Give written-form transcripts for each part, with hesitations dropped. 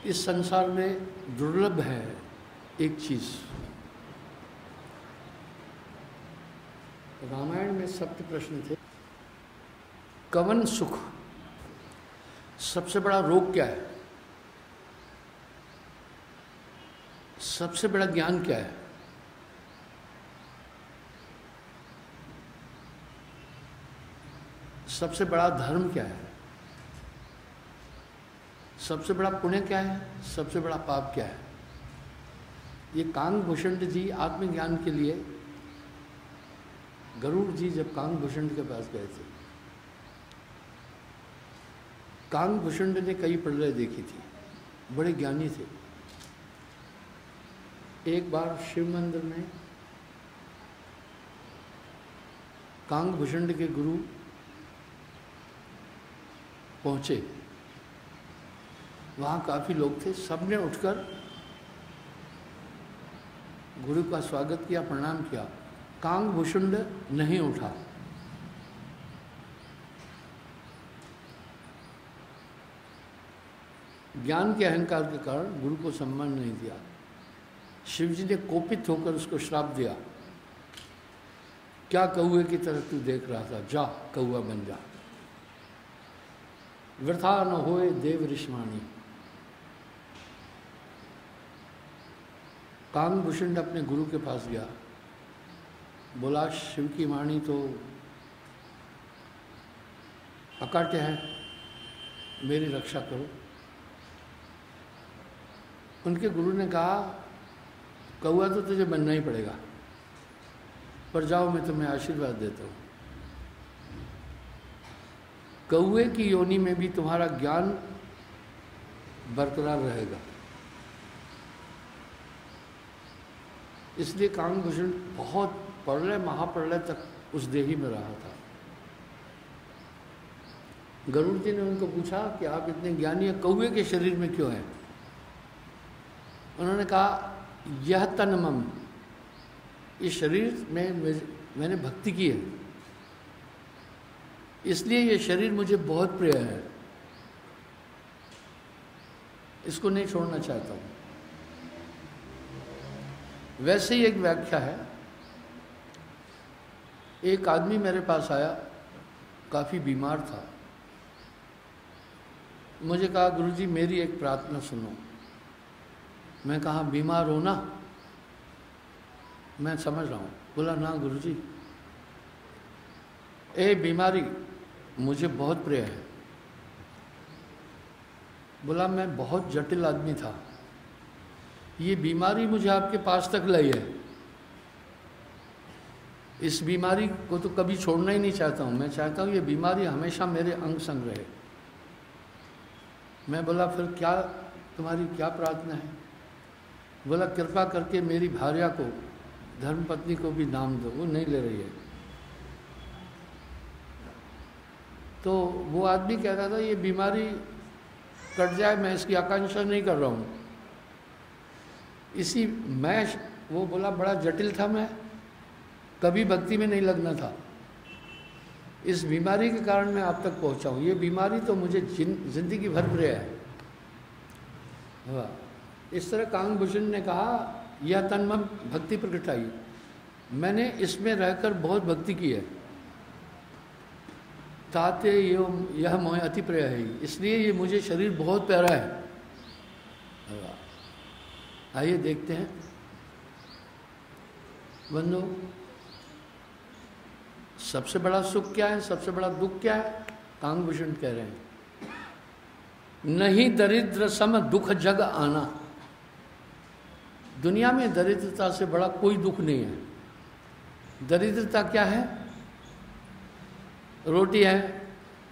इस संसार में दुर्लभ है एक चीज़। रामायण में सप्त प्रश्न थे। कवन सुख, सबसे बड़ा रोग क्या है, सबसे बड़ा ज्ञान क्या है, सबसे बड़ा धर्म क्या है, सबसे बड़ा पुण्य क्या है, सबसे बड़ा पाप क्या है। ये कांगभूषण जी आत्मज्ञान के लिए गरुड़ जी जब कांगभूषण के पास गए थे, कांगभूषण ने कई प्रलय देखी थी, बड़े ज्ञानी थे। एक बार शिव मंदिर में कांगभूषण के गुरु पहुंचे, वहाँ काफ़ी लोग थे, सबने उठकर गुरु का स्वागत किया, प्रणाम किया। कांगभूषण नहीं उठा। ज्ञान के अहंकार के कारण गुरु को सम्मान नहीं दिया। शिवजी ने कोपित होकर उसको श्राप दिया, क्या कौए की तरह तू देख रहा था, जा कौआ बन जा, वृथा न होए देव ऋषवाणी। कांगभूषण अपने गुरु के पास गया, बोला शिव की वाणी तो अकाट्य है, मेरी रक्षा करो। उनके गुरु ने कहा कौआ तो तुझे बनना ही पड़ेगा, पर जाओ मैं तुम्हें आशीर्वाद देता हूँ। कौए की योनि में भी तुम्हारा ज्ञान बरकरार रहेगा। इसलिए कांगभूषण बहुत प्रलय महाप्रलय तक उस देही में रहा था। गरुड़ जी ने उनको पूछा कि आप इतने ज्ञानी हैं, कौए के शरीर में क्यों हैं? उन्होंने कहा यह तन मम, इस शरीर में मैंने भक्ति की है, इसलिए ये शरीर मुझे बहुत प्रिय है, इसको नहीं छोड़ना चाहता हूँ। वैसे ही एक व्याख्या है, एक आदमी मेरे पास आया, काफ़ी बीमार था। मुझे कहा गुरुजी मेरी एक प्रार्थना सुनो। मैं कहा बीमार हो ना? मैं समझ रहा हूँ। बोला ना गुरुजी, ए बीमारी मुझे बहुत प्रिय है। बोला मैं बहुत जटिल आदमी था, ये बीमारी मुझे आपके पास तक लाई है, इस बीमारी को तो कभी छोड़ना ही नहीं चाहता हूँ। मैं चाहता हूँ ये बीमारी हमेशा मेरे अंग संग रहे। मैं बोला फिर क्या तुम्हारी क्या प्रार्थना है? बोला कृपा करके मेरी भार्या को, धर्मपत्नी को भी नाम दो, वो नहीं ले रही है। तो वो आदमी कहता था ये बीमारी कट जाए, मैं इसकी आकांक्षा नहीं कर रहा हूँ। वो बोला बड़ा जटिल था, मैं कभी भक्ति में नहीं लगना था, इस बीमारी के कारण मैं आप तक पहुँचा हूँ। ये बीमारी तो मुझे जिंदगी भर प्रिय है। इस तरह कांगभूषण ने कहा यह तन मन भक्ति प्रगटाई, मैंने इसमें रहकर बहुत भक्ति की है, ताते यह मोह अति प्रिय है, इसलिए ये मुझे शरीर बहुत प्यारा है। आइए देखते हैं बंधु, सबसे बड़ा सुख क्या है, सबसे बड़ा दुख क्या है? कांगभूषण कह रहे हैं नहीं दरिद्र सम दुख जग आना। दुनिया में दरिद्रता से बड़ा कोई दुख नहीं है। दरिद्रता क्या है? रोटी है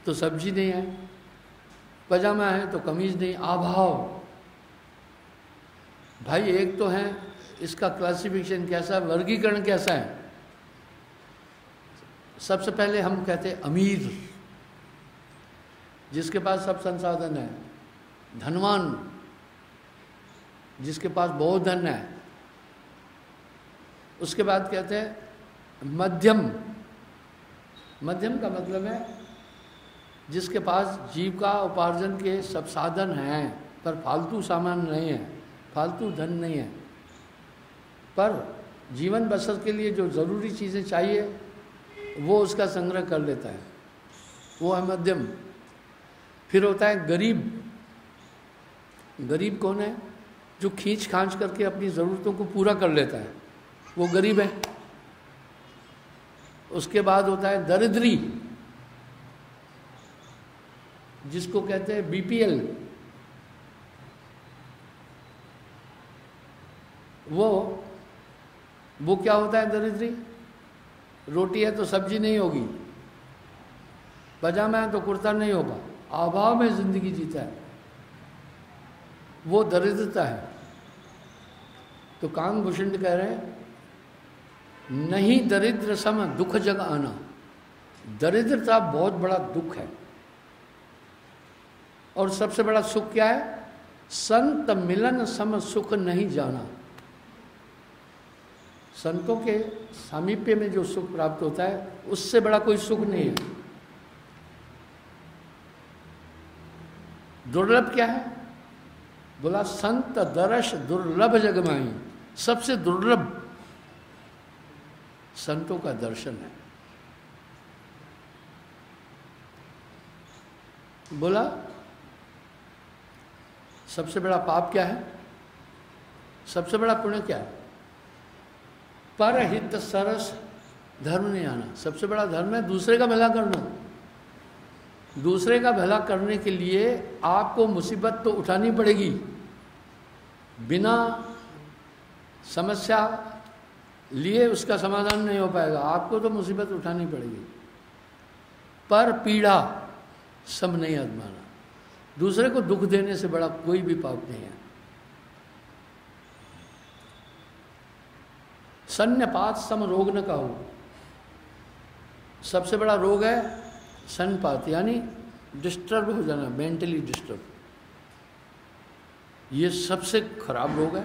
तो सब्जी नहीं है, पजामा है तो कमीज नहीं, अभाव। भाई एक तो है, इसका क्लासिफिकेशन कैसा, वर्गीकरण कैसा है? सबसे पहले हम कहते हैं अमीर, जिसके पास सब संसाधन है, धनवान, जिसके पास बहुत धन है। उसके बाद कहते हैं मध्यम। मध्यम का मतलब है जिसके पास जीविका उपार्जन के सब साधन हैं, पर फालतू सामान नहीं है, फालतू धन नहीं है। पर जीवन बसर के लिए जो ज़रूरी चीज़ें चाहिए वो उसका संग्रह कर लेता है, वो है मध्यम। फिर होता है गरीब। गरीब कौन है? जो खींच खांच करके अपनी ज़रूरतों को पूरा कर लेता है, वो गरीब है। उसके बाद होता है दरिद्री, जिसको कहते हैं बीपीएल। वो क्या होता है दरिद्री? रोटी है तो सब्जी नहीं होगी, पजामा है तो कुर्ता नहीं होगा, अभाव में जिंदगी जीता है, वो दरिद्रता है। तो कांगभूषण कह रहे हैं नहीं दरिद्र सम दुख जग आना। दरिद्रता बहुत बड़ा दुख है। और सबसे बड़ा सुख क्या है? संत मिलन सम सुख नहीं जाना। संतों के सामीप्य में जो सुख प्राप्त होता है उससे बड़ा कोई सुख नहीं है। दुर्लभ क्या है? बोला संत दर्श दुर्लभ जगमाई। सबसे दुर्लभ संतों का दर्शन है। बोला सबसे बड़ा पाप क्या है? सबसे बड़ा पुण्य क्या है? परहित सरस धर्म नहीं आना। सबसे बड़ा धर्म है दूसरे का भला करना। दूसरे का भला करने के लिए आपको मुसीबत तो उठानी पड़ेगी, बिना समस्या लिए उसका समाधान नहीं हो पाएगा। आपको तो मुसीबत उठानी पड़ेगी। पर पीड़ा सब नहीं आजमाना। दूसरे को दुख देने से बड़ा कोई भी पाप नहीं है। सन्नपात सम रोग न कहो। सबसे बड़ा रोग है सन्नपात, यानी डिस्टर्ब हो जाना, मेंटली डिस्टर्ब। ये सबसे खराब रोग है।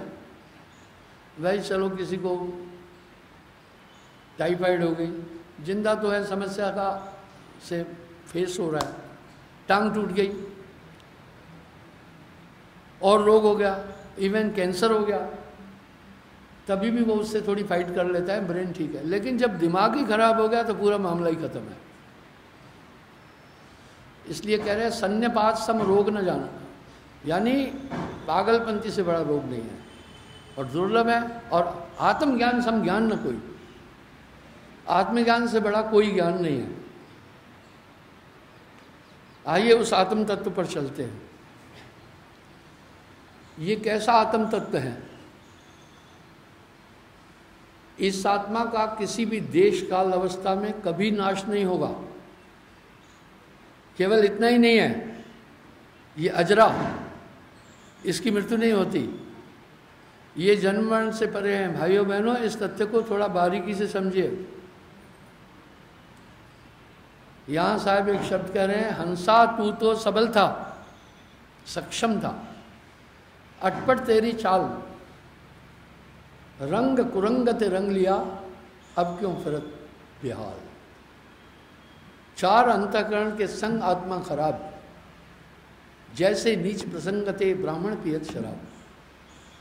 भाई चलो किसी को टाइफाइड हो गई, जिंदा तो है, समस्या का से फेस हो रहा है, टांग टूट गई और रोग हो गया, इवन कैंसर हो गया, तभी भी वो उससे थोड़ी फाइट कर लेता है, ब्रेन ठीक है। लेकिन जब दिमाग ही खराब हो गया तो पूरा मामला ही खत्म है। इसलिए कह रहे हैं सन्नपात सम रोग न जाना, यानी पागलपंथी से बड़ा रोग नहीं है और दुर्लभ है। और आत्मज्ञान सम ज्ञान न कोई। आत्मज्ञान से बड़ा कोई ज्ञान नहीं है। आइए उस आत्म तत्व पर चलते हैं। ये कैसा आत्म तत्व है? इस आत्मा का किसी भी देश काल अवस्था में कभी नाश नहीं होगा। केवल इतना ही नहीं है, ये अजरा, इसकी मृत्यु नहीं होती। ये जन्म मरण से परे हैं। भाइयों बहनों, इस तथ्य को थोड़ा बारीकी से समझिए। यहां साहब एक शब्द कह रहे हैं, हंसा तू तो सबल था, सक्षम था, अटपट तेरी चाल, रंग कुरंगत रंग लिया, अब क्यों फिरत बेहाल। चार अंतःकरण के संग आत्मा खराब, जैसे नीच प्रसंगते ब्राह्मण पियत शराब।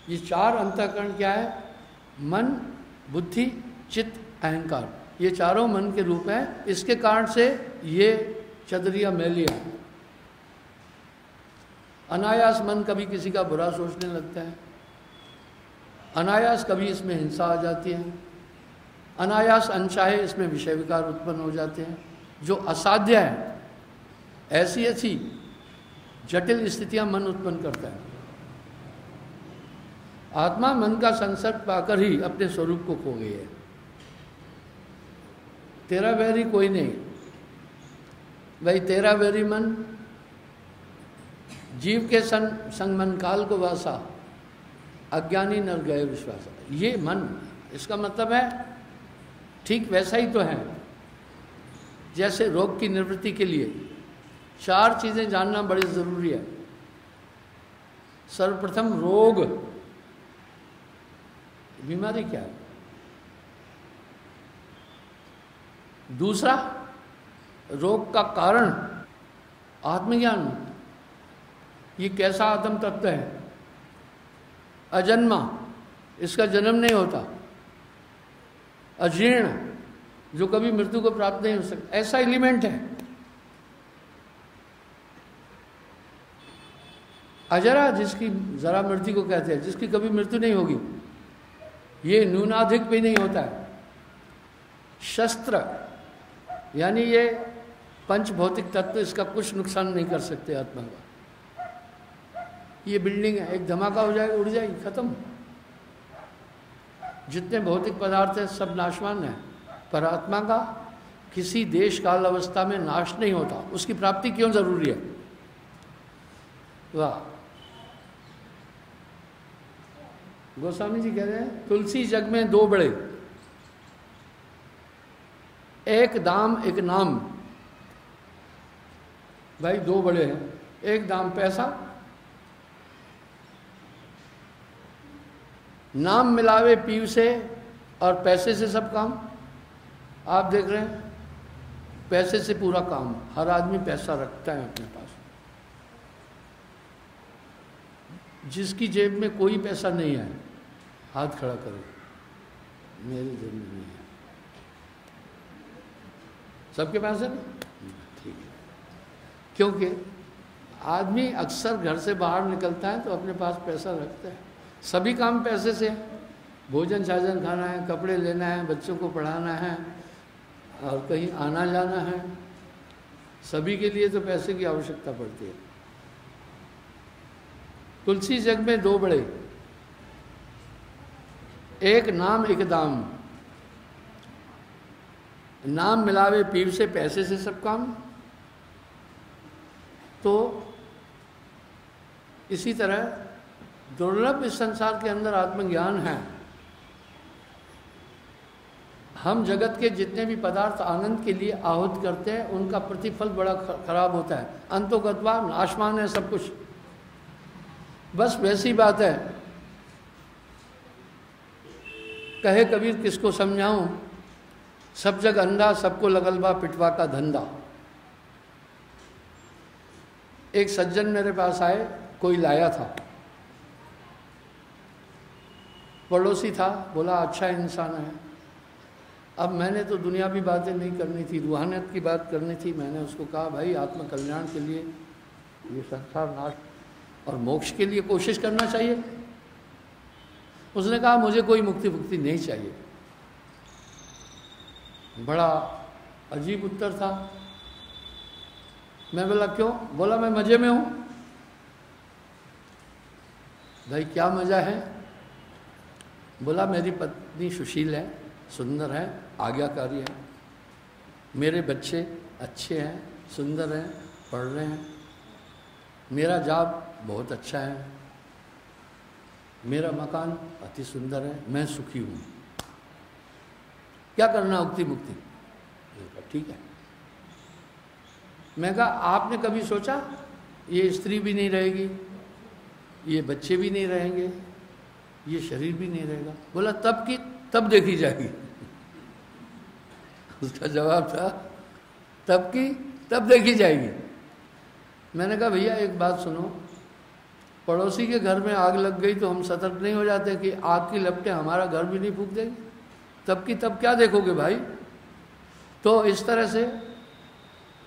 ये चार अंतःकरण क्या है? मन, बुद्धि, चित्त, अहंकार। ये चारों मन के रूप हैं। इसके कारण से ये चदरिया मैलिया। अनायास मन कभी किसी का बुरा सोचने लगता है, अनायास कभी इसमें हिंसा आ जाती है, अनायास अनचाहे इसमें विषय विकार उत्पन्न हो जाते हैं, जो असाध्य है। ऐसी ऐसी जटिल स्थितियां मन उत्पन्न करता है। आत्मा मन का संसर्ग पाकर ही अपने स्वरूप को खो गई है। तेरा वैरी कोई नहीं भाई। तेरा वैरी मन, जीव के संग मन काल को वासा, अज्ञानी नर गए विश्वास। ये मन, इसका मतलब है ठीक वैसा ही तो है जैसे रोग की निवृत्ति के लिए चार चीजें जानना बड़ी जरूरी है। सर्वप्रथम रोग, बीमारी क्या है। दूसरा, रोग का कारण आत्मज्ञान। ये कैसा आत्म तत्व है? अजन्मा, इसका जन्म नहीं होता, अजीर्ण, जो कभी मृत्यु को प्राप्त नहीं हो सकता, ऐसा एलिमेंट है। अजरा, जिसकी जरा मृत्यु को कहते हैं, जिसकी कभी मृत्यु नहीं होगी, ये न्यूनाधिक भी नहीं होता है। शस्त्र यानी ये पंच भौतिक तत्व, इसका कुछ नुकसान नहीं कर सकते आत्मा का। ये बिल्डिंग है, एक धमाका हो जाए उड़ जाएगी, खत्म। जितने भौतिक पदार्थ हैं सब नाशवान है, पर आत्मा का किसी देश काल अवस्था में नाश नहीं होता। उसकी प्राप्ति क्यों जरूरी है? वाह, गोस्वामी जी कह रहे हैं तुलसी जग में दो बड़े, एक दाम एक नाम। भाई दो बड़े हैं, एक दाम पैसा, नाम मिलावे पीव से और पैसे से सब काम। आप देख रहे हैं पैसे से पूरा काम, हर आदमी पैसा रखता है अपने पास। जिसकी जेब में कोई पैसा नहीं है हाथ खड़ा करो, मेरी जेब में नहीं है। सबके पास है ना? ठीक है। क्योंकि आदमी अक्सर घर से बाहर निकलता है तो अपने पास पैसा रखता है। सभी काम पैसे से, भोजन साजन खाना है, कपड़े लेना है, बच्चों को पढ़ाना है और कहीं आना जाना है, सभी के लिए तो पैसे की आवश्यकता पड़ती है। तुलसी जग में दो बड़े, एक नाम एक दाम। नाम मिलावे पीर से पैसे से सब काम। तो इसी तरह दुर्लभ इस संसार के अंदर आत्मज्ञान है। हम जगत के जितने भी पदार्थ आनंद के लिए आहूत करते हैं उनका प्रतिफल बड़ा खराब होता है। अंतोगत्वा नाशवान है सब कुछ। बस वैसी बात है, कहे कबीर किसको समझाऊं, सब जग अंधा सबको लगल बा पिटवा का धंधा। एक सज्जन मेरे पास आए, कोई लाया था, पड़ोसी था, बोला अच्छा इंसान है। अब मैंने तो दुनियावी बातें नहीं करनी थी, रूहानियत की बात करनी थी। मैंने उसको कहा भाई आत्म कल्याण के लिए, ये संसार नाश और मोक्ष के लिए कोशिश करना चाहिए। उसने कहा मुझे कोई मुक्ति भुक्ति नहीं चाहिए। बड़ा अजीब उत्तर था। मैं बोला क्यों? बोला मैं मजे में हूं। भाई क्या मजा है? बोला मेरी पत्नी सुशील है, सुंदर है, आज्ञाकारी है, मेरे बच्चे अच्छे हैं, सुंदर हैं, पढ़ रहे हैं, मेरा जॉब बहुत अच्छा है, मेरा मकान अति सुंदर है, मैं सुखी हूँ। क्या करना मुक्ति मुक्ति? ठीक है। मैं कहा आपने कभी सोचा ये स्त्री भी नहीं रहेगी, ये बच्चे भी नहीं रहेंगे, ये शरीर भी नहीं रहेगा? बोला तब की तब देखी जाएगी। उसका जवाब था तब की तब देखी जाएगी। मैंने कहा भैया एक बात सुनो, पड़ोसी के घर में आग लग गई तो हम सतर्क नहीं हो जाते कि आग की लपटें हमारा घर भी नहीं फूंक देंगे? तब की तब क्या देखोगे भाई? तो इस तरह से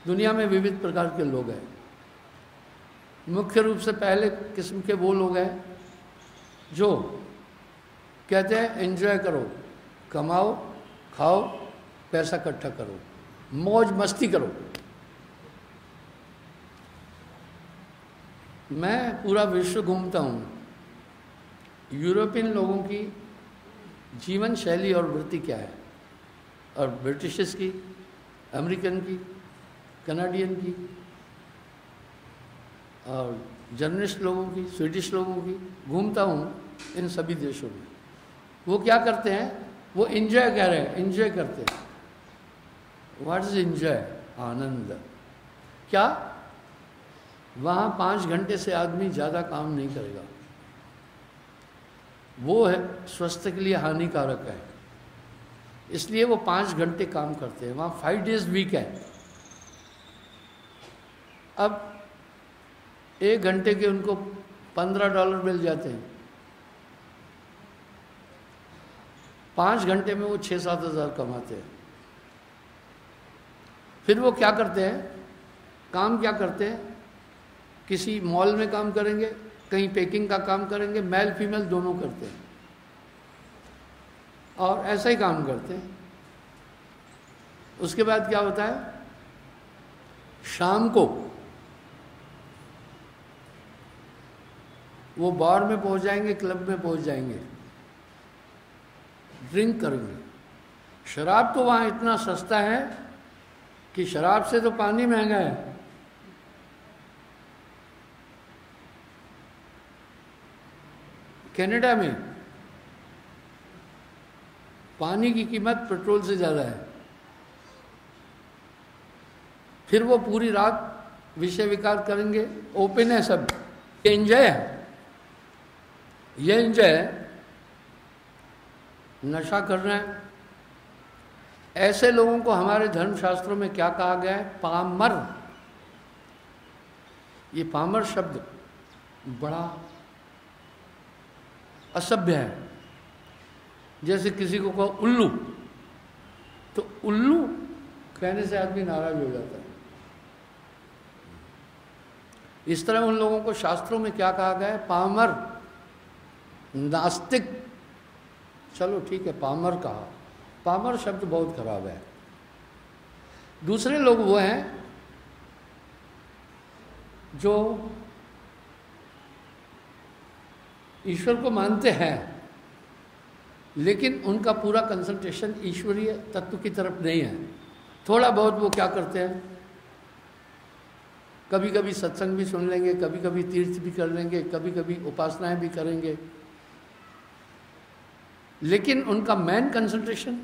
दुनिया में विविध प्रकार के लोग हैं। मुख्य रूप से पहले किस्म के वो लोग हैं जो कहते हैं एंजॉय करो, कमाओ, खाओ, पैसा इकट्ठा करो, मौज मस्ती करो। मैं पूरा विश्व घूमता हूँ, यूरोपियन लोगों की जीवन शैली और वृत्ति क्या है, और ब्रिटिशर्स की, अमेरिकन की, कनाडियन की, और जर्मनिस्ट लोगों की, स्वीडिश लोगों की, घूमता हूँ इन सभी देशों में। वो क्या करते हैं? वो एंजॉय कह रहे हैं, एंजॉय करते हैं। What is enjoy? आनंद। क्या? वहाँ 5 घंटे से आदमी ज़्यादा काम नहीं करेगा, वो है स्वास्थ्य के लिए हानिकारक है, इसलिए वो 5 घंटे काम करते हैं। वहाँ 5 डेज वीक है। अब 1 घंटे के उनको $15 मिल जाते हैं, 5 घंटे में वो 6-7 हज़ार कमाते हैं। फिर वो क्या करते हैं, काम क्या करते हैं, किसी मॉल में काम करेंगे, कहीं पैकिंग का काम करेंगे, मेल फीमेल दोनों करते हैं और ऐसा ही काम करते हैं। उसके बाद क्या होता है, शाम को वो बार में पहुंच जाएंगे, क्लब में पहुंच जाएंगे, ड्रिंक करेंगे। शराब तो वहाँ इतना सस्ता है कि शराब से तो पानी महंगा है। कनाडा में पानी की कीमत पेट्रोल से ज़्यादा है। फिर वो पूरी रात विषय विकार करेंगे, ओपन है सब, ये एंजॉय है, ये एंजॉय है, नशा कर रहे हैं। ऐसे लोगों को हमारे धर्मशास्त्रों में क्या कहा गया है, पामर। ये पामर शब्द बड़ा असभ्य है। जैसे किसी को कहो उल्लू, तो उल्लू कहने से आदमी नाराज हो जाता है। इस तरह उन लोगों को शास्त्रों में क्या कहा गया है, पामर, नास्तिक। चलो ठीक है, पामर कहा, पामर शब्द बहुत खराब है। दूसरे लोग वो हैं जो ईश्वर को मानते हैं, लेकिन उनका पूरा कंसंट्रेशन ईश्वरीय तत्व की तरफ नहीं है। थोड़ा बहुत वो क्या करते हैं, कभी कभी सत्संग भी सुन लेंगे, कभी कभी तीर्थ भी कर लेंगे, कभी कभी उपासनाएं भी करेंगे, लेकिन उनका मेन कंसंट्रेशन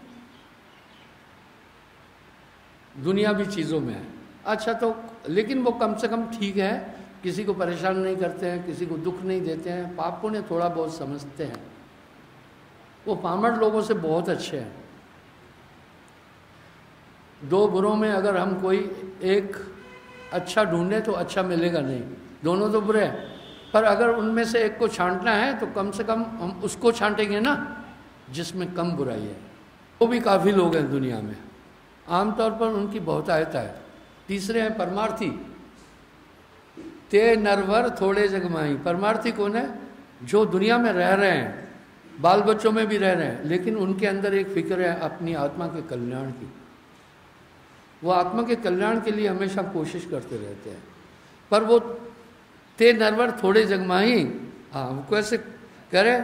दुनियावी चीज़ों में है। अच्छा तो लेकिन वो कम से कम ठीक है, किसी को परेशान नहीं करते हैं, किसी को दुख नहीं देते हैं, पाप पुण्य थोड़ा बहुत समझते हैं। वो पामर लोगों से बहुत अच्छे हैं। 2 बुरों में अगर हम कोई एक अच्छा ढूंढे तो अच्छा मिलेगा नहीं, दोनों तो बुरे हैं। पर अगर उनमें से एक को छांटना है तो कम से कम हम उसको छांटेंगे ना जिसमें कम बुराई है। वो भी काफ़ी लोग हैं दुनिया में, आमतौर पर उनकी बहुतायत है। तीसरे हैं परमार्थी। ते नरवर थोड़े जगमाई। परमार्थी कौन है, जो दुनिया में रह रहे हैं, बाल बच्चों में भी रह रहे हैं, लेकिन उनके अंदर एक फिक्र है अपनी आत्मा के कल्याण की। वो आत्मा के कल्याण के लिए हमेशा कोशिश करते रहते हैं। पर वो ते नरवर थोड़े जगमाही, हाँ वो कैसे कह रहे,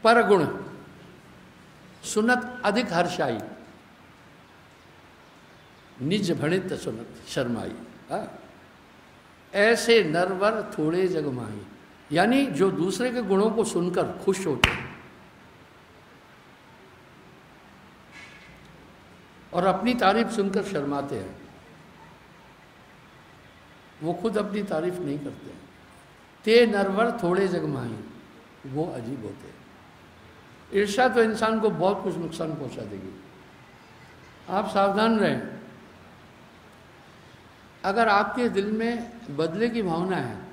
परगुण सुनत अधिक हर्षाई, निज भणित सुनत शर्माई। ऐसे नरवर थोड़े जगमाही, यानी जो दूसरे के गुणों को सुनकर खुश होते हैं और अपनी तारीफ सुनकर शर्माते हैं। वो खुद अपनी तारीफ नहीं करते हैं। ते नरवर थोड़े जगमाही, वो अजीब होते हैं। ईर्ष्या तो इंसान को बहुत कुछ नुकसान पहुंचा देगी। आप सावधान रहें। अगर आपके दिल में बदले की भावना है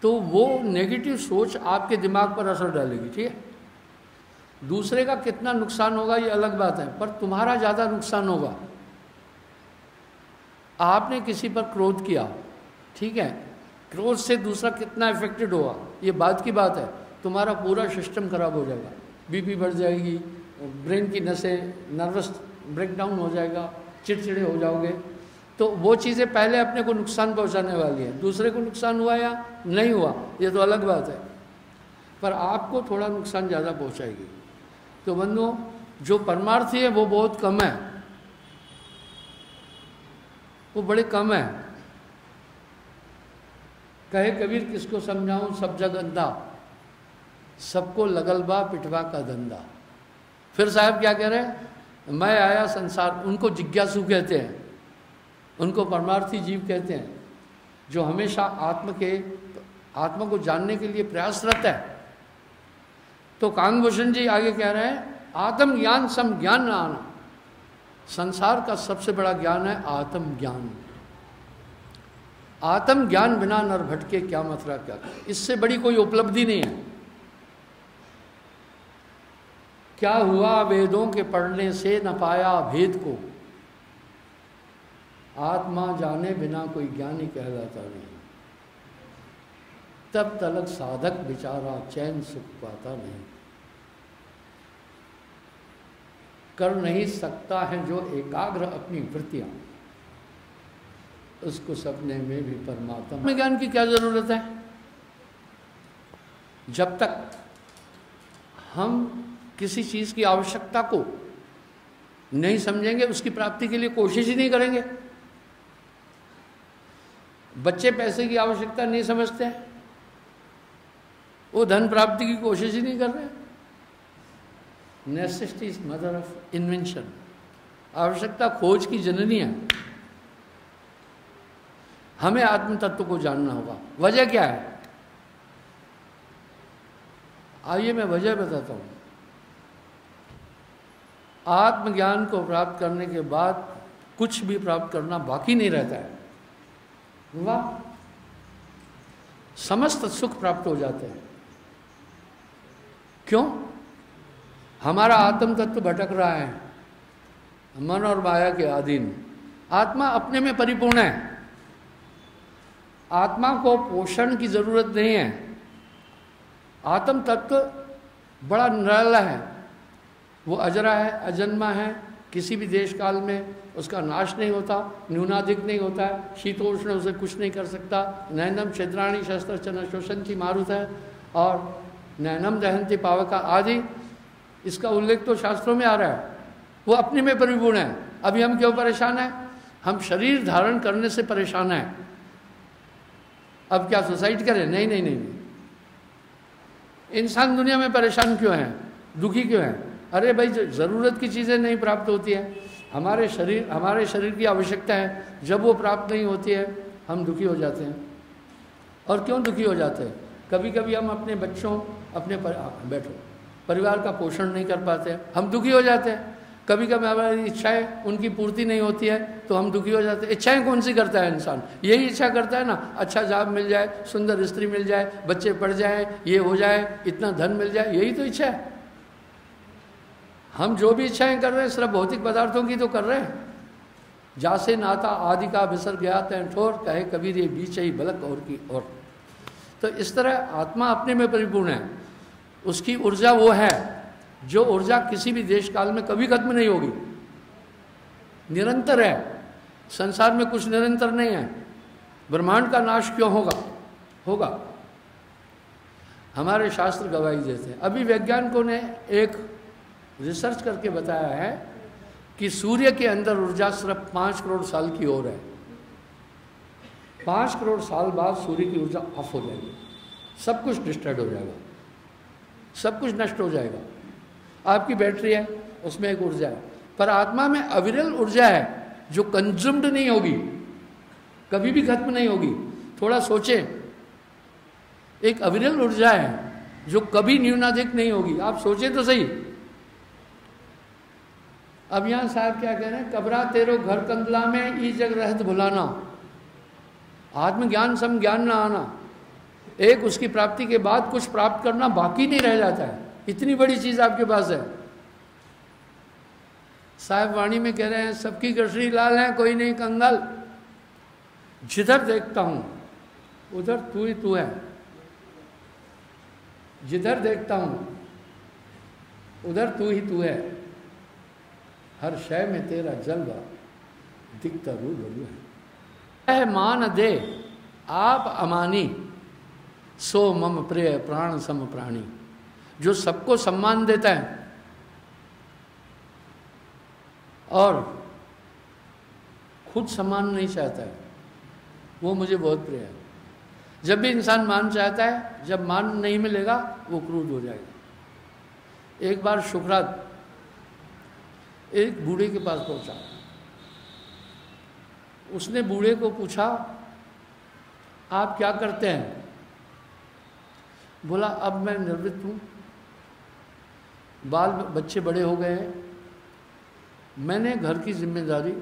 तो वो नेगेटिव सोच आपके दिमाग पर असर डालेगी, ठीक है। दूसरे का कितना नुकसान होगा ये अलग बात है, पर तुम्हारा ज़्यादा नुकसान होगा। आपने किसी पर क्रोध किया, ठीक है, क्रोध से दूसरा कितना इफेक्टेड होगा ये बात की बात है। तुम्हारा पूरा सिस्टम खराब हो जाएगा, बीपी बढ़ जाएगी, ब्रेन की नसें, नर्वस ब्रेकडाउन हो जाएगा, चिड़चिड़े हो जाओगे। तो वो चीज़ें पहले अपने को नुकसान पहुंचाने वाली हैं। दूसरे को नुकसान हुआ या नहीं हुआ ये तो अलग बात है, पर आपको थोड़ा नुकसान ज़्यादा पहुंचाएगी। तो बंधुओं, जो परमार्थी है वो बहुत कम है, वो बड़े कम है। कहे कबीर किसको समझाऊं, सब जग अंधा, सबको लगलबा पिटवा का धंधा। फिर साहब क्या कह रहे हैं, मैं आया संसार, उनको जिज्ञासु कहते हैं, उनको परमार्थी जीव कहते हैं, जो हमेशा आत्मा को जानने के लिए प्रयासरत है। तो कांगभूषण जी आगे कह रहे हैं, आत्म ज्ञान सम ज्ञान आना। संसार का सबसे बड़ा ज्ञान है आत्म ज्ञान। आत्म ज्ञान बिना नर भटके क्या मथुरा क्या करे, इससे बड़ी कोई उपलब्धि नहीं है। क्या हुआ वेदों के पढ़ने से न पाया भेद को, आत्मा जाने बिना कोई ज्ञानी कहलाता नहीं। तब तलक साधक बेचारा चैन सुख पाता नहीं। कर नहीं सकता है जो एकाग्र अपनी वृत्तियां, उसको सपने में भी परमात्मा में ज्ञान की क्या जरूरत है। जब तक हम किसी चीज की आवश्यकता को नहीं समझेंगे, उसकी प्राप्ति के लिए कोशिश ही नहीं करेंगे। बच्चे पैसे की आवश्यकता नहीं समझते हैं, वो धन प्राप्ति की कोशिश ही नहीं कर रहे। Necessity is mother of invention, आवश्यकता खोज की जननी है। हमें आत्म तत्व को जानना होगा। वजह क्या है? आइए मैं वजह बताता हूं। आत्मज्ञान को प्राप्त करने के बाद कुछ भी प्राप्त करना बाकी नहीं रहता है। वाह, समस्त सुख प्राप्त हो जाते हैं। क्यों? हमारा आत्म तत्व भटक रहा है मन और माया के अधीन। आत्मा अपने में परिपूर्ण है, आत्मा को पोषण की जरूरत नहीं है। आत्म तत्व बड़ा निराला है, वो अजरा है, अजन्मा है, किसी भी देश काल में उसका नाश नहीं होता, न्यूनाधिक नहीं होता है, शीतोष्ण उसे कुछ नहीं कर सकता। नैनम छिद्राणी शस्त्र चन शोषंती मारुत है और नैनम दहंती पावका आदि, इसका उल्लेख तो शास्त्रों में आ रहा है। वो अपने में परिपूर्ण है। अभी हम क्यों परेशान हैं? हम शरीर धारण करने से परेशान हैं। अब क्या सुसाइड करें? नहीं नहीं नहीं, नहीं। इंसान दुनिया में परेशान क्यों है, दुखी क्यों है? अरे भाई, ज़रूरत की चीज़ें नहीं प्राप्त होती है। हमारे शरीर की आवश्यकता है, जब वो प्राप्त नहीं होती है हम दुखी हो जाते हैं। और क्यों दुखी हो जाते हैं? कभी कभी हम अपने बच्चों परिवार का पोषण नहीं कर पाते हैं, हम दुखी हो जाते हैं। कभी कभी हमारी इच्छाएं उनकी पूर्ति नहीं होती है तो हम दुखी हो जाते हैं। इच्छाएं कौन सी करता है इंसान? यही इच्छा करता है ना, अच्छा जॉब मिल जाए, सुंदर स्त्री मिल जाए, बच्चे पढ़ जाए, ये हो जाए, इतना धन मिल जाए, यही तो इच्छा है। हम जो भी इच्छाएं कर रहे हैं सिर्फ भौतिक पदार्थों की तो कर रहे हैं। जासे नाता आदि का बिसर गया तैं ठोर, कहे कबीर ये बीच ही बलक और की और। तो इस तरह आत्मा अपने में परिपूर्ण है, उसकी ऊर्जा वो है जो ऊर्जा किसी भी देश काल में कभी खत्म नहीं होगी, निरंतर है। संसार में कुछ निरंतर नहीं है। ब्रह्मांड का नाश क्यों होगा? हमारे शास्त्र गवाही देते हैं। अभी वैज्ञानिकों ने एक रिसर्च करके बताया है कि सूर्य के अंदर ऊर्जा सिर्फ 5 करोड़ साल की ओर है। 5 करोड़ साल बाद सूर्य की ऊर्जा ऑफ हो जाएगी, सब कुछ डिस्ट्रॉयड हो जाएगा, सब कुछ नष्ट हो जाएगा। आपकी बैटरी है, उसमें एक ऊर्जा है, पर आत्मा में अविरल ऊर्जा है जो कंज्यूम्ड नहीं होगी, कभी भी खत्म नहीं होगी। थोड़ा सोचें, एक अविरल ऊर्जा है जो कभी न्यूनाधिक नहीं होगी। आप सोचें तो सही। अब यहां साहब क्या कह रहे हैं? कबरा तेरो घर कंदला में ई जग रहत भुलाना, आत्मज्ञान सम ज्ञान ना आना। एक उसकी प्राप्ति के बाद कुछ प्राप्त करना बाकी नहीं रह जाता है। इतनी बड़ी चीज आपके पास है। साहब वाणी में कह रहे हैं, सबकी कृष्णी लाल है, कोई नहीं कंगाल। जिधर देखता हूं उधर तू ही तू है, जिधर देखता हूं उधर तू ही तू है। हर शय में तेरा जलवा दिखता रू है। मान दे आप अमानी, सो मम प्रिय प्राण सम प्राणी। जो सबको सम्मान देता है और खुद सम्मान नहीं चाहता है, वो मुझे बहुत प्रिय है। जब भी इंसान मान चाहता है, जब मान नहीं मिलेगा वो क्रोध हो जाएगा। एक बार शुक्रात एक बूढ़े के पास पहुंचा। उसने बूढ़े को पूछा, आप क्या करते हैं? बोला, अब मैं निवृत्त हूँ, बाल बच्चे बड़े हो गए हैं, मैंने घर की जिम्मेदारी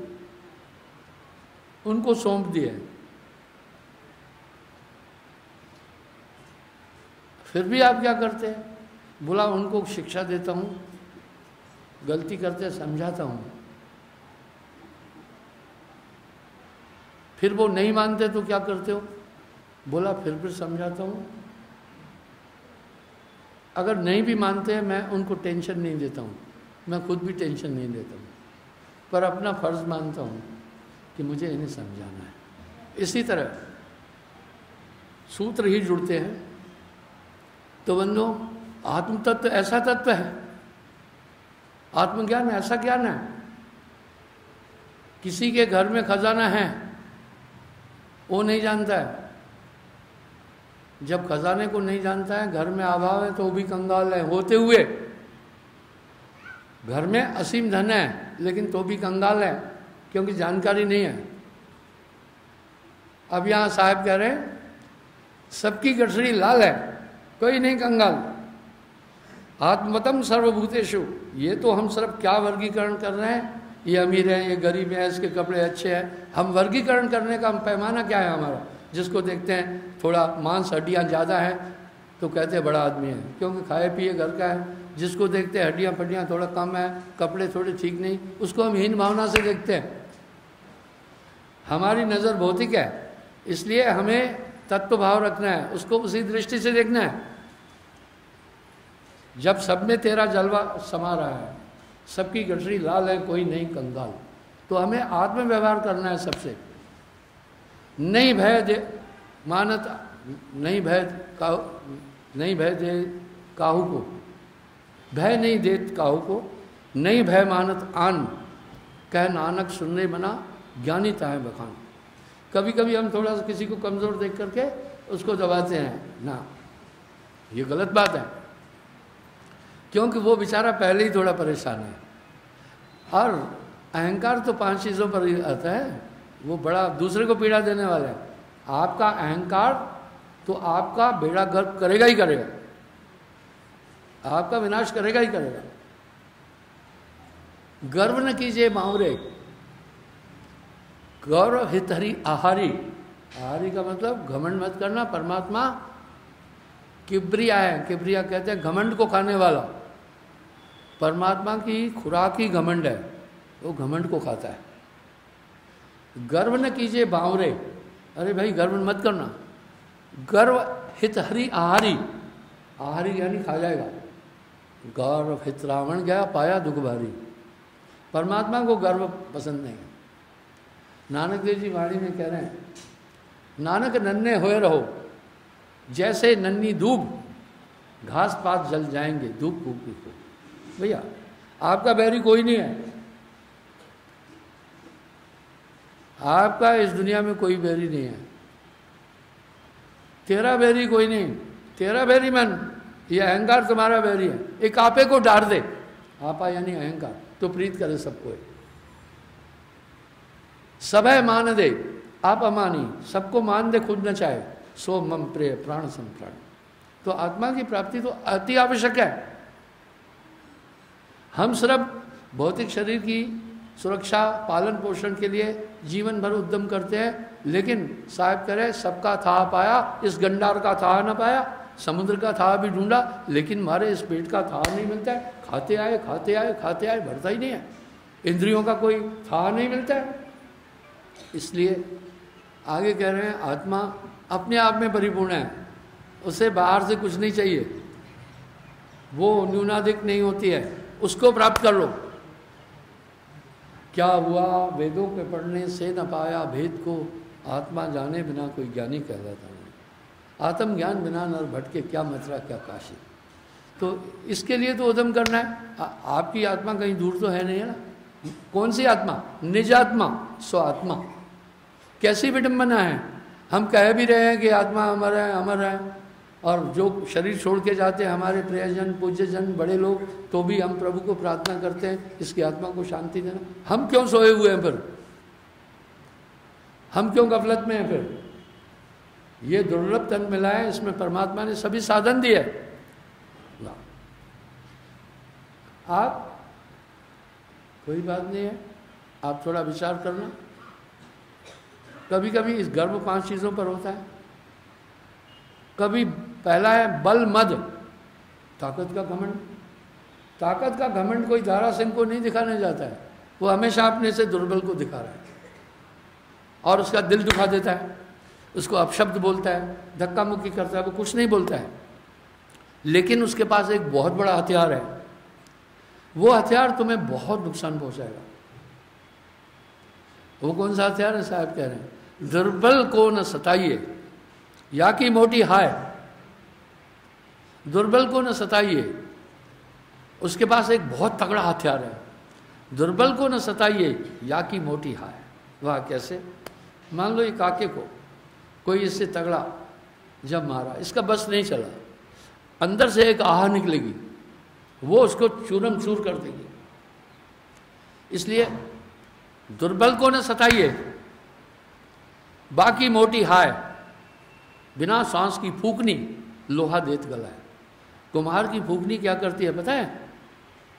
उनको सौंप दी है, फिर भी आप क्या करते हैं? बोला उनको शिक्षा देता हूँ, गलती करते समझाता हूँ। फिर वो नहीं मानते तो क्या करते हो? बोला फिर समझाता हूँ। अगर नहीं भी मानते हैं मैं उनको टेंशन नहीं देता हूँ, मैं खुद भी टेंशन नहीं लेता हूँ, पर अपना फर्ज मानता हूँ कि मुझे इन्हें समझाना है। इसी तरह सूत्र ही जुड़ते हैं। तो बंधुओं, आत्म तत्व ऐसा तत्व है, आत्मज्ञान ऐसा ज्ञान है। किसी के घर में खजाना है वो नहीं जानता है। जब खजाने को नहीं जानता है, घर में अभाव है तो वो भी कंगाल है, होते हुए घर में असीम धन है लेकिन तो भी कंगाल है, क्योंकि जानकारी नहीं है। अब यहाँ साहब कह रहे हैं सबकी गठरी लाल है, कोई नहीं कंगाल। आत्मतम सर्वभूतेषु, ये तो हम सिर्फ क्या वर्गीकरण कर रहे हैं, ये अमीर है, ये गरीब है, इसके कपड़े अच्छे हैं। हम वर्गीकरण करने का पैमाना क्या है हमारा? जिसको देखते हैं थोड़ा मांस हड्डियाँ ज़्यादा है तो कहते हैं बड़ा आदमी है, क्योंकि खाए पिए घर का है। जिसको देखते हैं हड्डियाँ फड्डियाँ थोड़ा कम है, कपड़े थोड़े ठीक नहीं, उसको हम हीन भावना से देखते हैं। हमारी नज़र भौतिक है, इसलिए हमें तत्व भाव रखना है, उसको उसी दृष्टि से देखना है। जब सब में तेरा जलवा समा रहा है, सबकी गठरी लाल है, कोई नहीं कंगाल, तो हमें आत्म व्यवहार करना है सबसे। नहीं भय दे मानत, नहीं भय दे काहू को, भय नहीं देत काहू को, नहीं भय मानत आन, कह नानक सुनने बना ज्ञानी ताहे बखान। कभी कभी हम थोड़ा सा किसी को कमज़ोर देख करके उसको दबाते हैं ना, ये गलत बात है, क्योंकि वो बेचारा पहले ही थोड़ा परेशान है। और अहंकार तो 5 चीज़ों पर ही आता है, वो बड़ा दूसरे को पीड़ा देने वाला है। आपका अहंकार तो आपका बेड़ा गर्क करेगा ही करेगा, आपका विनाश करेगा ही करेगा। गर्व न कीजिए बावरे, गौरव हितहरी आहारी। आहारी का मतलब घमंड मत करना। परमात्मा किब्रिया है, किब्रिया कहते हैं घमंड को खाने वाला। परमात्मा की खुराक ही घमंड है, वो घमंड को खाता है। गर्व न कीजिए बावरे, अरे भाई गर्व मत करना। गर्व हितहरी आहारी, आहारी यानी खा जाएगा। गौरव हित रावण गया पाया दुख भारी। परमात्मा को गर्व पसंद नहीं है। नानक देव जी वाणी में कह रहे हैं, नानक नन्हे होए रहो, जैसे नन्ही दूब, घास पात जल जाएंगे धूप फूकी को। भैया आपका बैरी कोई नहीं है, आपका इस दुनिया में कोई बैरी नहीं है। तेरा बैरी कोई नहीं, तेरा बैरी मन, ये अहंकार तुम्हारा बैरी है। एक आपे को डार दे, आपा यानी अहंकार, तो प्रीत करे सबको। सब है मान दे, आप अमानी, सबको मान दे खुद न चाहे, सो मम प्रिय प्राण संप्राण। तो आत्मा की प्राप्ति तो अति आवश्यक है। हम सिर्फ भौतिक शरीर की सुरक्षा पालन पोषण के लिए जीवन भर उद्यम करते हैं, लेकिन साहब करे सबका था पाया, इस गंडार का था न पाया। समुद्र का था भी ढूंढा, लेकिन हमारे इस पेट का था नहीं मिलता है। खाते आए खाते आए खाते आए, भरता ही नहीं है। इंद्रियों का कोई था नहीं मिलता है। इसलिए आगे कह रहे हैं आत्मा अपने आप में परिपूर्ण है, उसे बाहर से कुछ नहीं चाहिए, वो न्यूनाधिक नहीं होती है, उसको प्राप्त कर लो। क्या हुआ वेदों के पढ़ने से न पाया भेद को, आत्मा जाने बिना कोई ज्ञानी कहलाता नहीं। आत्मज्ञान बिना नर भटके, क्या मथुरा क्या काशी। तो इसके लिए तो उद्यम करना है। आपकी आत्मा कहीं दूर तो है नहीं, है ना। कौन सी आत्मा? निज आत्मा, स्व आत्मा। कैसी विडंबना है, हम कह भी रहे हैं कि आत्मा अमर है अमर है, और जो शरीर छोड़ के जाते हैं हमारे प्रियजन पूज्यजन बड़े लोग, तो भी हम प्रभु को प्रार्थना करते हैं इसकी आत्मा को शांति देना। हम क्यों सोए हुए हैं फिर? हम क्यों गफलत में हैं फिर? ये दुर्लभ तन मिला है, इसमें परमात्मा ने सभी साधन दिए। आप कोई बात नहीं है, आप थोड़ा विचार करना। कभी कभी इस गर्व 5 चीज़ों पर होता है, कभी पहला है बल मद, ताकत का घमंड। ताकत का घमंड कोई दारा सिंह को नहीं दिखाने जाता है, वो हमेशा अपने से दुर्बल को दिखा रहा है और उसका दिल दुखा देता है, उसको अपशब्द बोलता है, धक्का मुक्की करता है, वो कुछ नहीं बोलता है। लेकिन उसके पास एक बहुत बड़ा हथियार है, वो हथियार तुम्हें बहुत नुकसान पहुंचाएगा। वो कौन सा हथियार है? साहब कह रहे हैं दुर्बल को न सताइए या की मोटी हाय। दुर्बल को न सताइए, उसके पास एक बहुत तगड़ा हथियार है। दुर्बल को न सताइए या की मोटी हाय। वह कैसे? मान लो ये काके को कोई इससे तगड़ा जब मारा, इसका बस नहीं चला, अंदर से एक आह निकलेगी, वो उसको चूरम चूर कर देगी। इसलिए दुर्बल को न सताइए, बाकी मोटी हाय। बिना सांस की फूकनी लोहा देत गला है। कुम्हार की फूकनी क्या करती है पता है?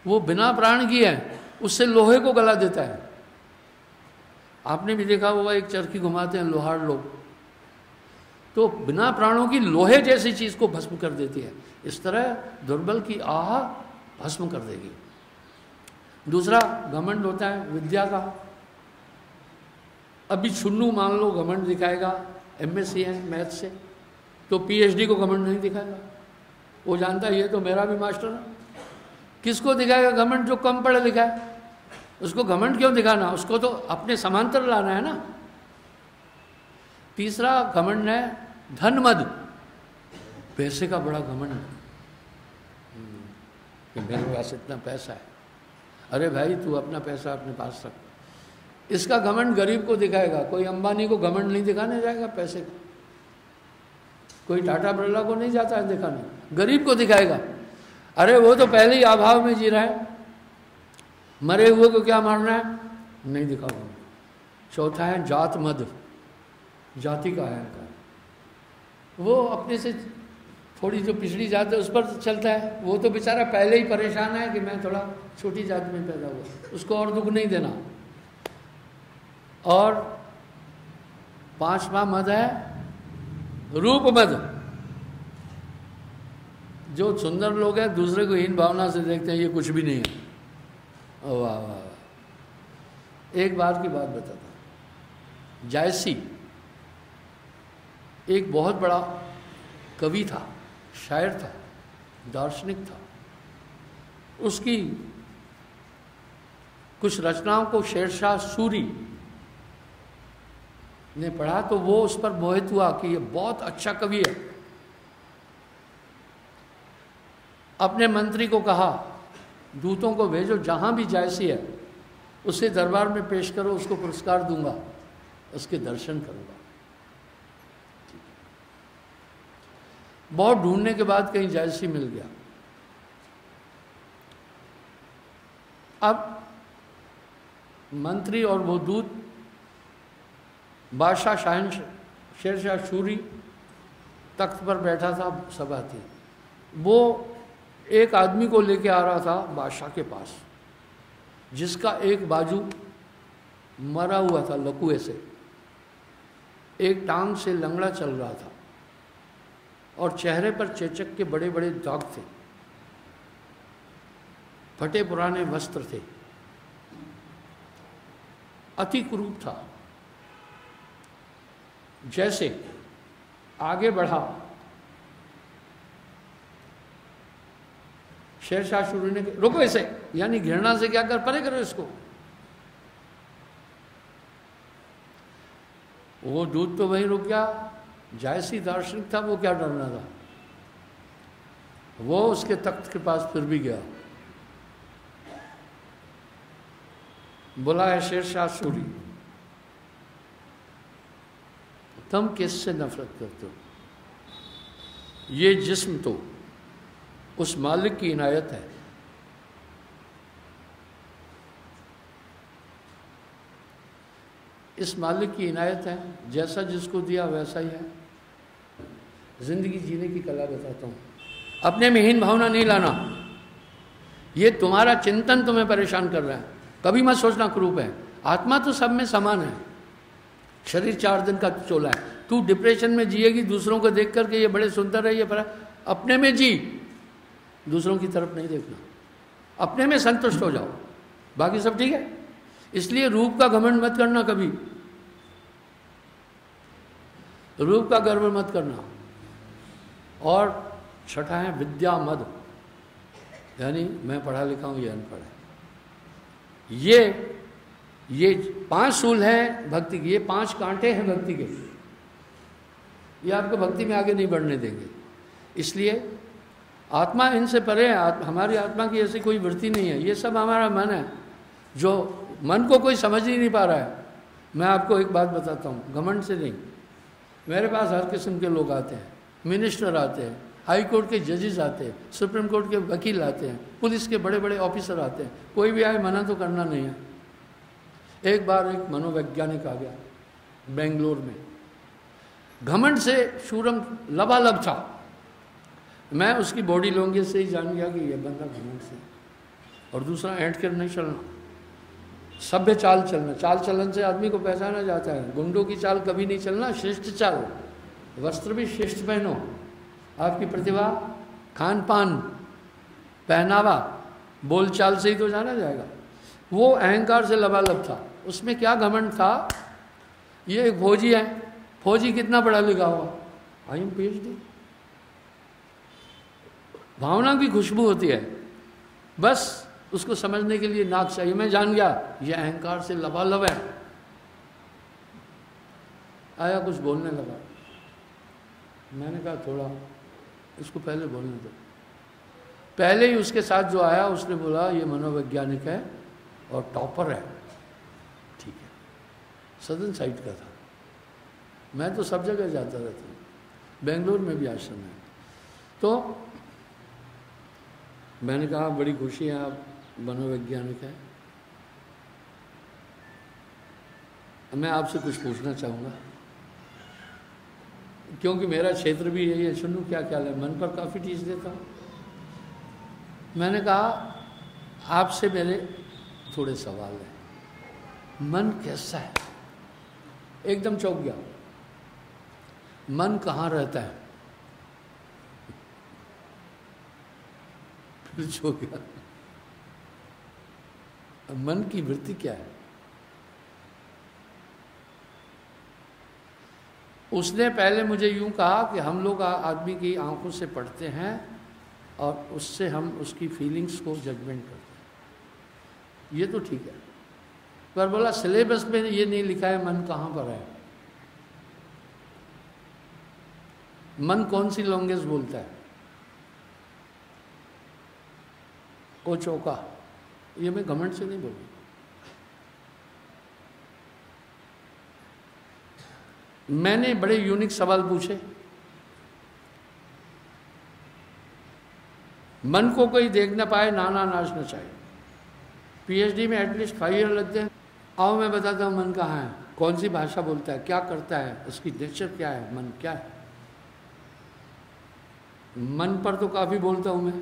वो बिना प्राण की है, उससे लोहे को गला देता है। आपने भी देखा होगा, एक चरखी घुमाते हैं लोहार लोग, तो बिना प्राणों की लोहे जैसी चीज को भस्म कर देती है। इस तरह दुर्बल की आह भस्म कर देगी। दूसरा घमंड होता है विद्या का। अभी छुन्नू मान लो घमंड दिखाएगा, एमएससी है मैथ से, तो पीएचडी को घमंड नहीं दिखाएगा। वो जानता है ये तो मेरा भी मास्टर है। किसको दिखाएगा घमंड? जो कम पढ़ा लिखा है। उसको घमंड क्यों दिखाना? उसको तो अपने समांतर लाना है ना। तीसरा घमंड है धन मद, पैसे का बड़ा घमंड कि मेरे पास इतना पैसा है। अरे भाई तू अपना पैसा अपने पास रख। इसका घमंड गरीब को दिखाएगा। कोई अंबानी को घमंड नहीं दिखाने जाएगा पैसे का, कोई टाटा बिरला को नहीं जाता है दिखाने, गरीब को दिखाएगा। अरे वो तो पहले ही अभाव में जी रहा है, मरे हुए को क्या मारना है? नहीं दिखाऊंगा। चौथा है जात मद, जाति का अहंकार। वो अपने से थोड़ी जो पिछड़ी जात है उस पर चलता है। वो तो बेचारा पहले ही परेशान है कि मैं थोड़ा छोटी जात में पैदा हुआ, उसको और दुख नहीं देना। और पांचवा मद है रूप मद। जो सुंदर लोग हैं दूसरे को हीन भावना से देखते हैं, ये कुछ भी नहीं है। वाह वाह। एक बार की बात बताता हूं। जायसी एक बहुत बड़ा कवि था, शायर था, दार्शनिक था। उसकी कुछ रचनाओं को शेरशाह सूरी ने पढ़ा तो वो उस पर मोहित हुआ कि ये बहुत अच्छा कवि है। अपने मंत्री को कहा, दूतों को भेजो, जहां भी जायसी है उसे दरबार में पेश करो, उसको पुरस्कार दूंगा, उसके दर्शन करूंगा। बहुत ढूंढने के बाद कहीं जायसी मिल गया। अब मंत्री और वो दूत, बादशाह शेरशाह सूरी तख्त पर बैठा था, सभा थी। वो एक आदमी को लेके आ रहा था बादशाह के पास, जिसका एक बाजू मरा हुआ था लकवे से, एक टांग से लंगड़ा चल रहा था और चेहरे पर चेचक के बड़े बड़े दाग थे, फटे पुराने वस्त्र थे, अति कुरूप था। जैसे आगे बढ़ा, शेरशाह सूरी ने रोको इसे, यानी घृणा से क्या कर, परे करो इसको। वो दूत तो वहीं रुक गया। जायसी दार्शनिक था, वो क्या डरना था। वो उसके तख्त के पास फिर भी गया। बोला है शेरशाह सूरी, तुम किससे नफरत करते हो? ये जिस्म तो उस मालिक की इनायत है। इस मालिक की इनायत है, जैसा जिसको दिया वैसा ही है। जिंदगी जीने की कला बताता हूँ, अपने में हीन भावना नहीं लाना। ये तुम्हारा चिंतन तुम्हें परेशान कर रहा है। कभी मत सोचना क्रूप है, आत्मा तो सब में समान है। शरीर 4 दिन का चोला है। तू डिप्रेशन में जिएगी दूसरों को देख करके, ये बड़े सुंदर है, ये बड़ा, अपने में जी, दूसरों की तरफ नहीं देखना, अपने में संतुष्ट हो जाओ, बाकी सब ठीक है। इसलिए रूप का घमंड मत करना, कभी रूप का गर्व मत करना। और छठा है विद्या मद, यानी मैं पढ़ा लिखा हूं, ये अनपढ़ है। ये 5 सूल हैं भक्ति के, ये 5 कांटे हैं भक्ति के, ये आपको भक्ति में आगे नहीं बढ़ने देंगे। इसलिए आत्मा इनसे परे है, हमारी आत्मा की ऐसी कोई वृत्ति नहीं है, ये सब हमारा मन है, जो मन को कोई समझ ही नहीं पा रहा है। मैं आपको एक बात बताता हूँ, घमंड से नहीं, मेरे पास हर किस्म के लोग आते हैं, मिनिस्टर आते हैं, हाई कोर्ट के जजेस आते हैं, सुप्रीम कोर्ट के वकील आते हैं, पुलिस के बड़े बड़े ऑफिसर आते हैं, कोई भी आए मना तो करना नहीं है। एक बार एक मनोवैज्ञानिक आ गया बेंगलोर में, घमंड से शूरम लबालब था, मैं उसकी बॉडी लैंग्वेज से ही जान गया कि यह बंदा घमंड से। और दूसरा, ऐंठ कर नहीं चलना, सभ्य चाल चलना, चाल चलन से आदमी को पहचाना जाता है। गुंडों की चाल कभी नहीं चलना, शिष्ट चाल, वस्त्र भी शिष्ट पहनो, आपकी प्रतिभा, खान पान, पहनावा, बोलचाल से ही तो जाना जाएगा। वो अहंकार से लबालब था, उसमें क्या घमंड था। ये एक फौजी है, फौजी कितना पढ़ा लिखा हुआ, आई एम PhD, भावना की खुशबू होती है, बस उसको समझने के लिए नाक चाहिए। मैं जान गया ये अहंकार से लबालब है। आया, कुछ बोलने लगा, मैंने कहा थोड़ा इसको पहले बोलने दो। पहले ही उसके साथ जो आया उसने बोला ये मनोवैज्ञानिक है और टॉपर है। ठीक है, सदन साइड का था, मैं तो सब जगह जाता रहता हूँ, बेंगलोर में भी आश्रम है। तो मैंने कहा बड़ी खुशी है आप मनोवैज्ञानिक है, मैं आपसे कुछ पूछना चाहूँगा, क्योंकि मेरा क्षेत्र भी यही है, सुनूं क्या ख्याल है, मन पर काफ़ी टीच देता हूँ। मैंने कहा आपसे मेरे थोड़े सवाल हैं, मन कैसा है? एकदम चौंक गया, मन कहाँ रहता है? फिर चौंक गया, मन की वृत्ति क्या है? उसने पहले मुझे यूं कहा कि हम लोग आदमी की आंखों से पढ़ते हैं और उससे हम उसकी फीलिंग्स को जजमेंट करते हैं, ये तो ठीक है, पर बोला सिलेबस में ये नहीं लिखा है मन कहाँ पर है, मन कौन सी लैंग्वेज बोलता है। वो चौका, ये मैं घमंड से नहीं बोलूँ, मैंने बड़े यूनिक सवाल पूछे। मन को कोई देख ना पाए, नाना नाच न चाहे। PhD में एटलीस्ट 5 ईयर लगते हैं। आओ मैं बताता हूँ मन कहाँ है, कौन सी भाषा बोलता है, क्या करता है, उसकी नेचर क्या है, मन क्या है। मन पर तो काफी बोलता हूं मैं।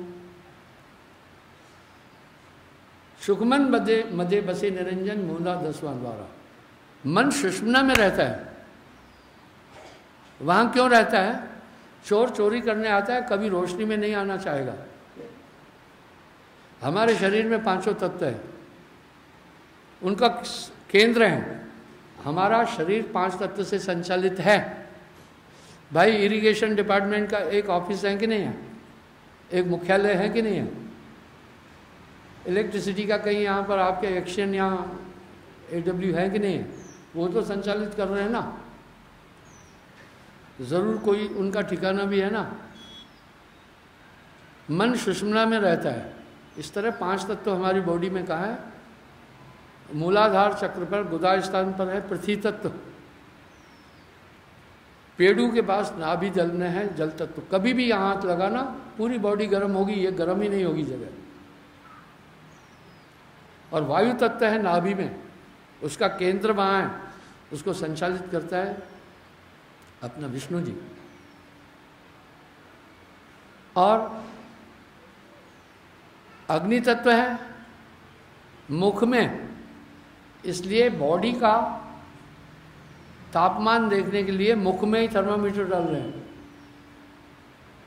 सुखमन मदे बसे निरंजन मूला 10वां द्वारा। मन सुषुम्ना में रहता है। वहां क्यों रहता है? चोर चोरी करने आता है, कभी रोशनी में नहीं आना चाहेगा। हमारे शरीर में 5 तत्व है, उनका केंद्र है। हमारा शरीर 5 तत्व से संचालित है। भाई इरिगेशन डिपार्टमेंट का एक ऑफिस है कि नहीं है, एक मुख्यालय है कि नहीं है, इलेक्ट्रिसिटी का कहीं यहाँ पर आपके एक्शन या AW है कि नहीं है, वो तो संचालित कर रहे हैं ना, जरूर कोई उनका ठिकाना भी है ना। मन सुषुम्ना में रहता है। इस तरह 5 तत्व हमारी बॉडी में कहाँ है? मूलाधार चक्र पर गुदा स्थान पर है पृथ्वी तत्व, पेड़ू के पास नाभि जल में है जल तत्व। कभी भी यहाँ हाथ लगाना पूरी बॉडी गर्म होगी, ये गर्म ही नहीं होगी जगह। और वायु तत्व है नाभि में, उसका केंद्र वहाँ है, उसको संचालित करता है अपना विष्णु जी। और अग्नि तत्व है मुख में, इसलिए बॉडी का तापमान देखने के लिए मुख में ही थर्मामीटर डाल रहे हैं।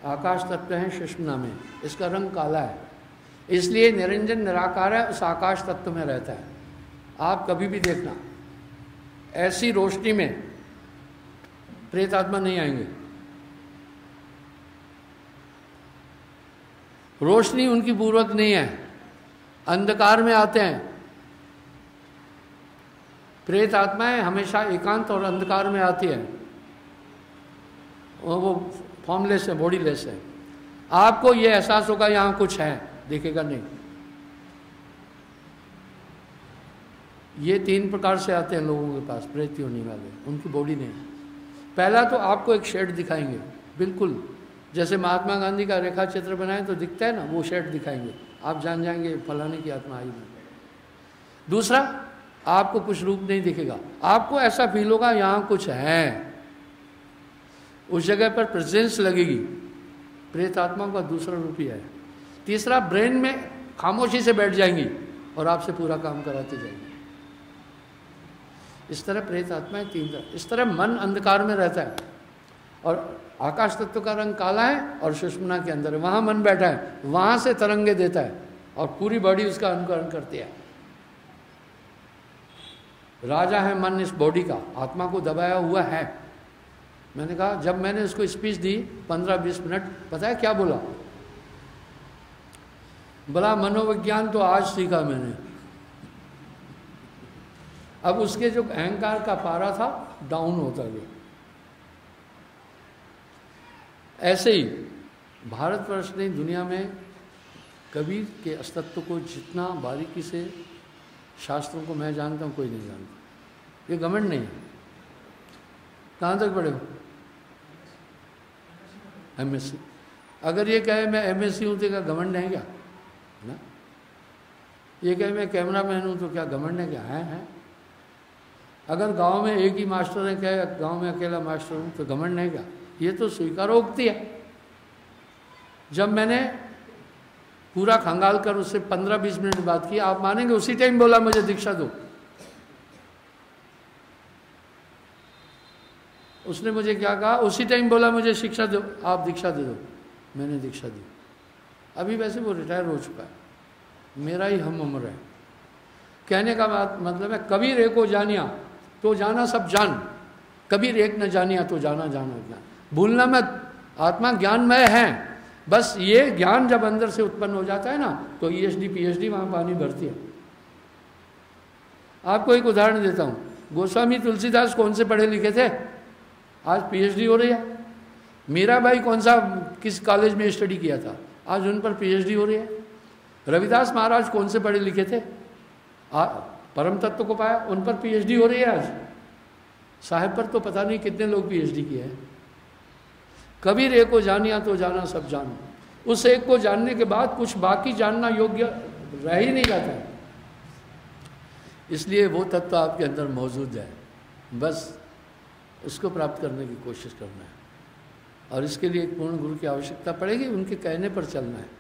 आकाश तत्व है सुषुम्ना में, इसका रंग काला है, इसलिए निरंजन निराकार है, उस आकाश तत्व में रहता है। आप कभी भी देखना ऐसी रोशनी में प्रेत आत्मा नहीं आएंगे। रोशनी उनकी पूर्वक नहीं है, अंधकार में आते हैं। प्रेत आत्माएं हमेशा एकांत और अंधकार में आती है, वो फॉर्मलेस है, बॉडीलेस है। आपको ये एहसास होगा यहां कुछ है, दिखेगा नहीं। ये 3 प्रकार से आते हैं लोगों के पास प्रेत होने वाले, उनकी बॉडी नहीं। पहला तो आपको एक शेड दिखाएंगे, बिल्कुल जैसे महात्मा गांधी का रेखा चित्र बनाए तो दिखता है ना, वो शेड दिखाएंगे, आप जान जाएंगे फलाने की आत्मा आई नहीं। दूसरा, आपको कुछ रूप नहीं दिखेगा, आपको ऐसा फील होगा यहाँ कुछ है, उस जगह पर प्रेजेंस लगेगी। प्रेत आत्मा का दूसरा रूप ही है। तीसरा, ब्रेन में खामोशी से बैठ जाएंगी और आपसे पूरा काम कराते जाएंगे। इस तरह प्रेत आत्माएं 3 तरह। इस तरह मन अंधकार में रहता है और आकाश तत्व का रंग काला है और सुषुम्ना के अंदर है, वहां मन बैठा है, वहां से तरंगे देता है और पूरी बॉडी उसका अनुकरण करती है। राजा है मन इस बॉडी का, आत्मा को दबाया हुआ है। मैंने कहा, जब मैंने उसको स्पीच दी 15-20 मिनट, पता है क्या बोला? बोला मनोविज्ञान तो आज सीखा मैंने। अब उसके जो अहंकार का पारा था डाउन होता गया। ऐसे ही भारतवर्ष ने दुनिया में कबीर के अस्तित्व को जितना बारीकी से शास्त्रों को मैं जानता हूँ कोई नहीं जानता। ये घमंड नहीं है। कहाँ तक पढ़े हो? MSc। अगर ये कहे मैं MSc हूँ तो क्या घमंड है क्या? ना। ये कहे मैं कैमरा मैन हूँ तो क्या घमंड है क्या? है। अगर गांव में एक ही मास्टर है, क्या गांव में अकेला मास्टर हूँ तो घमंड है क्या? ये तो स्वीकारोक्ति है। जब मैंने पूरा खंगाल कर उससे 15-20 मिनट बात की, आप मानेंगे उसी टाइम बोला मुझे दीक्षा दो। उसने मुझे क्या कहा? उसी टाइम बोला मुझे शिक्षा दो, आप दीक्षा दे दो। मैंने दीक्षा दी। अभी वैसे वो रिटायर हो चुका है, मेरा ही हम उम्र है। कहने का बात मतलब है, कबीर एक को जानिया तो जाना सब जान, कबीर एक न जानिया तो जाना जाना ज्ञान। भूलना मत, आत्मा ज्ञानमय है, बस ये ज्ञान जब अंदर से उत्पन्न हो जाता है ना तो ESD PhD वहां पानी भरती है। आपको एक उदाहरण देता हूं, गोस्वामी तुलसीदास कौन से पढ़े लिखे थे? आज PhD हो रही है। मीराबाई कौन सा किस कॉलेज में स्टडी किया था? आज उन पर PhD हो रही है। रविदास महाराज कौन से पढ़े लिखे थे? परम तत्व को पाया, उन पर PhD हो रही है आज। साहेब पर तो पता नहीं कितने लोग PhD किए हैं। कबीर एक को जानिया तो जाना सब जान। उस एक को जानने के बाद कुछ बाकी जानना योग्य रह ही नहीं जाता है। इसलिए वो तत्व आपके अंदर मौजूद है, बस उसको प्राप्त करने की कोशिश करना है। और इसके लिए एक पूर्ण गुरु की आवश्यकता पड़ेगी, उनके कहने पर चलना है।